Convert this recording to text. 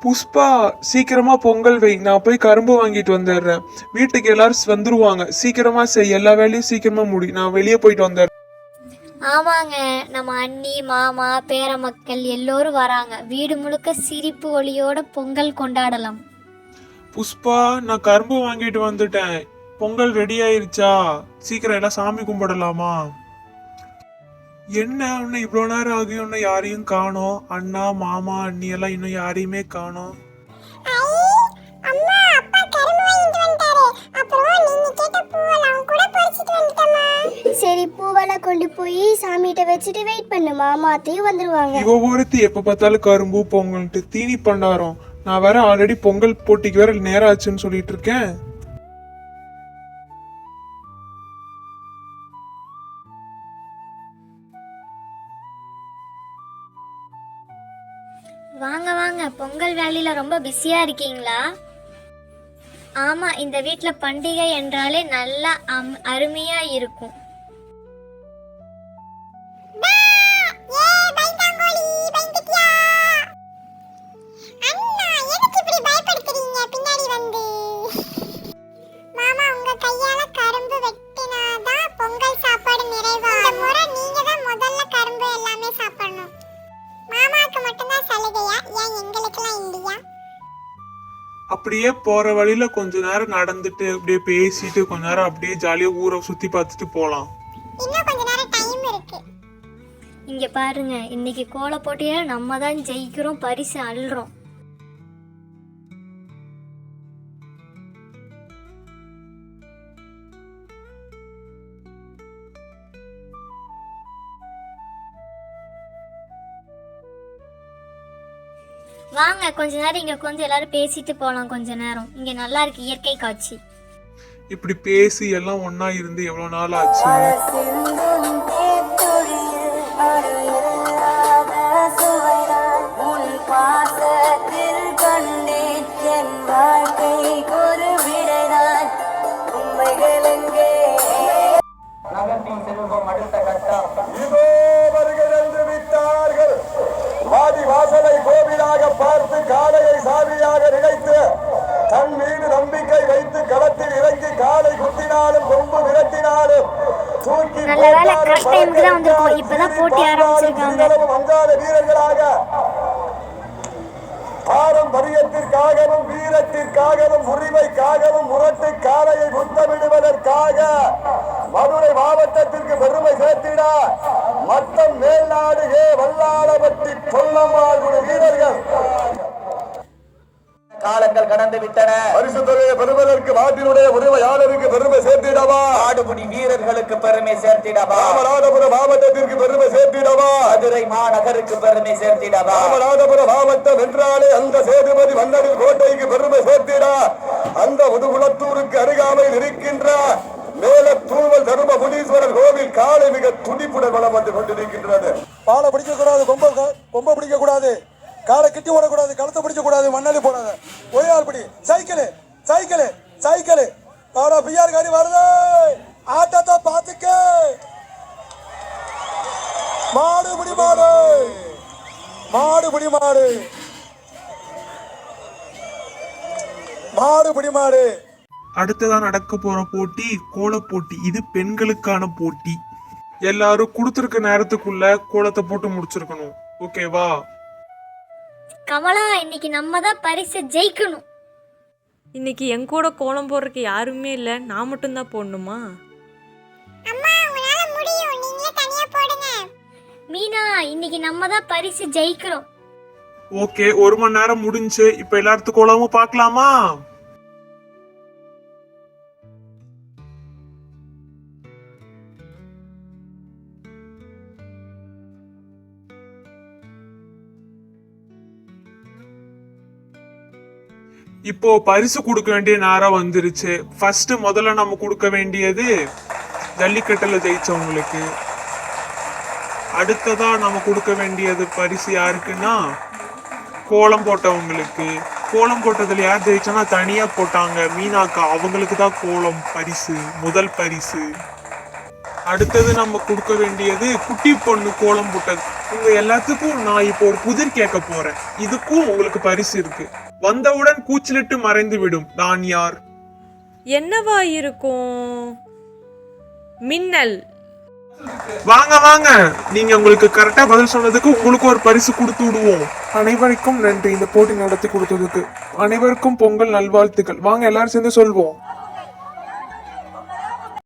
புஷ்பா, சீக்கிரமா பொங்கல் வை, நான் போய் கரும்பு வாங்கிட்டு வந்துடுறேன். வீட்டுக்கு எல்லாரும் வந்துருவாங்க, சீக்கிரமா செய், எல்லா வேலையும் சீக்கிரமா முடி, நான் வெளியே போயிட்டு வந்துடுறேன். ஆமாங்க, நம்ம அண்ணி மாமா பேர மக்கள் எல்லோரும் வராங்க. வீடு முழுக்க சிரிப்பு ஒளியோட பொங்கல் கொண்டாடலாம். புஷ்பா, நான் கரும்பு வாங்கிட்டு வந்துட்டேன். பொங்கல் ரெடி ஆயிருச்சா? சீக்கிரம் எல்லாம் சாமி கும்பிடலாமா? என்ன இன்னும் இவ்வளோ நேரம் ஆகியும் இன்னும் யாரையும் காணோம்? அண்ணா மாமா அண்ணி எல்லாம் இன்னும் யாரையுமே காணோம். சரி, பூவெல்லாம் கொண்டு போய் சாமிகிட்ட வச்சுட்டு வெயிட் பண்ணு, மாமாத்தையும் வந்துருவாங்க. இவ ஒருத்தி எப்ப பார்த்தாலும் கரும்பு பொங்கல்ட்டு தீனி பண்டாரம். நான் வேற ஆல்ரெடி பொங்கல் போட்டிக்கு வேற நேரம் ஆச்சுன்னு சொல்லிட்டு இருக்கேன். வாங்க வாங்க, பொங்கல் வேலையில ரொம்ப பிஸியா இருக்கீங்களா? ஆமா, இந்த வீட்ல பண்டிகை என்றாலே நல்லா அருமையா இருக்கும். அப்படியே போற வழியில கொஞ்ச நேரம் நடந்துட்டு அப்படியே பேசிட்டு கொஞ்ச நேரம் அப்படியே ஜாலியா ஊரை சுத்தி பார்த்துட்டு போலாம். இங்க பாருங்க, இன்னைக்கு கோல போட்டியில நம்ம தான் ஜெயிக்கிறோம், பரிசு அள்ளுறோம். வாங்க, கொஞ்ச நேரம் இங்க கொஞ்சம் எல்லாரும் பேசிட்டு போலாம். கொஞ்ச நேரம் இங்க நல்லா இருக்கு, இயற்கை காட்சி. இப்படி பேசி எல்லாம் ஒன்னா இருந்து எவ்வளவு நாள் ஆச்சு? வாசலை கோவிலாக பார்த்து காளையை சாமியாக நினைத்து தன் மீது நம்பிக்கை வைத்து களத்தில் இறங்கி காலை குத்தினாலும் கொம்பு விரட்டினாலும் தூக்கி வந்தாத வீரர்களாக பாரம்பரியத்திற்காகவும் வீரத்திற்காகவும் உரிமைக்காகவும் முரட்டு காளையை முத்தமிடுவதற்காக மதுரை மாவட்டத்திற்கு பெருமை சேர்த்திட மொத்தம் மேல்நாடு வல்லாளப்பட்டி கொல்லம்மாள் வீரர்கள் காலங்கள் கடந்து விட்டன. பரிசு தொகையை பெறுவதற்கு நாட்டினுடைய உரிமையாளருக்கு பெருமை சேர்த்திடவா, ஆடுபுடி வீரர்களுக்கு பெருமை சேர்த்திடவா, ராமநாதபுரம் மாவட்டத்திற்கு பெருமை சேர்த்திடவா, மதுரை மாநகருக்கு பெருமை சேர்த்திடவா, ராமநாதபுரம் மாவட்டம் என்றாலே அந்த சேதுபதி மன்னரின் கோட்டைக்கு பெருமை சேர்த்திட அந்த முதுகுளத்தூருக்கு அருகாமையில் இருக்கின்ற மேலத்தூவல் தரும முனீஸ்வரர் கோவில் காலை மிக துடிப்புடன் வளம் வந்து கொண்டிருக்கின்றது. பாலை பிடிக்க கூடாது, கொம்ப பிடிக்க கூடாது, காலை கிட்டி ஓடக்கூடாது, கழுத்தை பிடிக்க கூடாது, மண்ணாளி போடாத, ஒரே ஆள் பிடி. சைக்கிள் சைக்கிள் சைக்கிள் பாடா, பிஆர் காரி வருது, ஆட்டத்தை பார்த்துக்க. மாடு பிடி மாடு, மாடு பிடி மாடு, மாடு பிடி மாடு. அடுத்ததான் நடக்க போற போட்டி கோல போட்டி. இது பெண்களுக்கான போட்டி. எல்லாரும் கொடுத்திருக்க நேரத்துக்குள்ள கோலத்தை போட்டு முடிச்சிருக்கணும். ஓகேவா? கமலா, இன்னைக்கு நம்ம தான் பரிசு ஜெயிக்கணும். இன்னைக்கு என் கூட கோலம் போடுறதுக்கு யாருமே இல்லை, நான் மட்டும்தான் போடணுமா? மீனா, இன்னைக்கு நம்ம தான் பரிசு ஜெயிக்கிறோம். ஓகே, 1 மணி நேரம் முடிஞ்சு. இப்ப எல்லாத்துக்கும் கோலமும் பார்க்கலாமா? இப்போ பரிசு கொடுக்க வேண்டிய நேரம் வந்துருச்சு. ஃபர்ஸ்ட் முதல்ல நம்ம கொடுக்க வேண்டியது ஜல்லிக்கட்டுல ஜெயிச்சவங்களுக்கு. அடுத்ததா நம்ம கொடுக்க வேண்டியது பரிசு யாருக்குன்னா கோலம் போட்டவங்களுக்கு. கோலம் போட்டதுல யார் ஜெயிச்சானா தனியா போட்டாங்க, மீனாக்கா, அவங்களுக்கு தான் கோலம் பரிசு, முதல் பரிசு. அடுத்தது நம்ம கொடுக்க வேண்டியது குட்டி பொண்ணு கோலம் போட்டது. உங்க எல்லாத்துக்கும் நான் இப்போ ஒரு புதிர் கேட்க போறேன். இதுக்கும் உங்களுக்கு பரிசு இருக்கு. வந்தவுடன் கூச்சலிட்டு மறைந்து விடும் நான் யார்? என்னவா இருக்கும்? மின்னல். வாங்க வாங்க, நீங்க உங்களுக்கு கரெக்டா பதில் சொன்னதுக்கு உங்களுக்கு ஒரு பரிசு கொடுத்து விடுவோம். அனைவருக்கும் நன்றி இந்த போட்டி நடத்தி கொடுத்ததுக்கு. அனைவருக்கும் பொங்கல் நல்வாழ்த்துக்கள். வாங்க எல்லாரும் சேர்ந்து சொல்வோம்.